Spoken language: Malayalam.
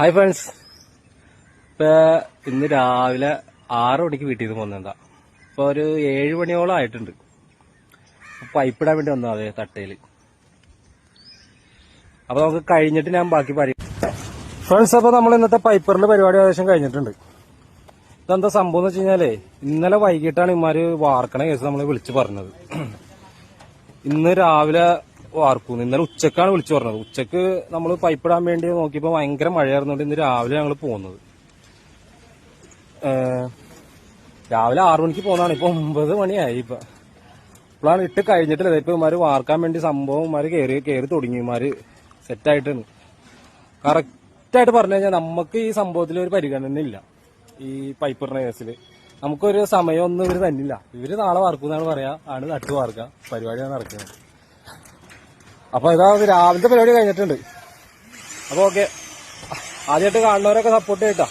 ഹായ് ഫ്രണ്ട്സ്, ഇന്ന് രാവിലെ 6 മണിക്ക് വീട്ടിൽ നിന്ന് പോകുന്നതാ. ഇപ്പോൾ ഒരു 7 മണിയോളം ആയിട്ടുണ്ട്. പൈപ്പിടാൻ വേണ്ടി വന്നതാ അതേ തട്ടയിൽ. അപ്പോൾ നമുക്ക് കഴിഞ്ഞിട്ട് ഞാൻ ബാക്കി പറയും. ഫ്രണ്ട്സ്, അപ്പോൾ നമ്മൾ ഇന്നത്തെ പൈപ്പറിന്റെ പരിപാടി ഏകദേശം കഴിഞ്ഞിട്ടുണ്ട്. ഇതെന്താ സംഭവം എന്ന് വെച്ച് കഴിഞ്ഞാലേ, ഇന്നലെ വൈകിട്ടാണ് ഇമാര് വാർക്കണ കേസ് നമ്മൾ വിളിച്ചു പറഞ്ഞത്. ഇന്ന് രാവിലെ വാർക്കുന്നു. ഇന്നലെ ഉച്ചക്കാണ് വിളിച്ചു പറഞ്ഞത്. ഉച്ചക്ക് നമ്മൾ പൈപ്പിടാൻ വേണ്ടി നോക്കിയപ്പോൾ ഭയങ്കര മഴയായിരുന്നുകൊണ്ട് ഇന്ന് രാവിലെ ഞങ്ങൾ പോകുന്നത്. രാവിലെ 6 മണിക്ക് പോകുന്നതാണ്. ഇപ്പൊ 9 മണിയായി. ഇപ്പോഴാണ് ഇട്ട് കഴിഞ്ഞിട്ടില്ല. ഇപ്പൊ ഇമാര് വാർക്കാൻ വേണ്ടി സംഭവം ഇമാര് കയറി തുടങ്ങി. ഇമാര് സെറ്റായിട്ടാണ്. കറക്റ്റായിട്ട് പറഞ്ഞു കഴിഞ്ഞാൽ നമുക്ക് ഈ സംഭവത്തിൽ ഒരു പരിഗണന ഇല്ല. ഈ പൈപ്പിടുന്ന കേസില് നമുക്കൊരു സമയമൊന്നും ഇവര് തന്നില്ല. ഇവര് നാളെ വാർക്കുന്നാണ് പറയാ, ആണ് നട്ടു വാർക്കുക, പരിപാടിയാണ് നടക്കുന്നത്. അപ്പൊ ഇതാ രാവിലത്തെ പരിപാടി കഴിഞ്ഞിട്ടുണ്ട്. അപ്പൊ ഓക്കെ, ആദ്യമായിട്ട് കാണുന്നവരൊക്കെ സപ്പോർട്ട് ചെയ്യട്ടോ.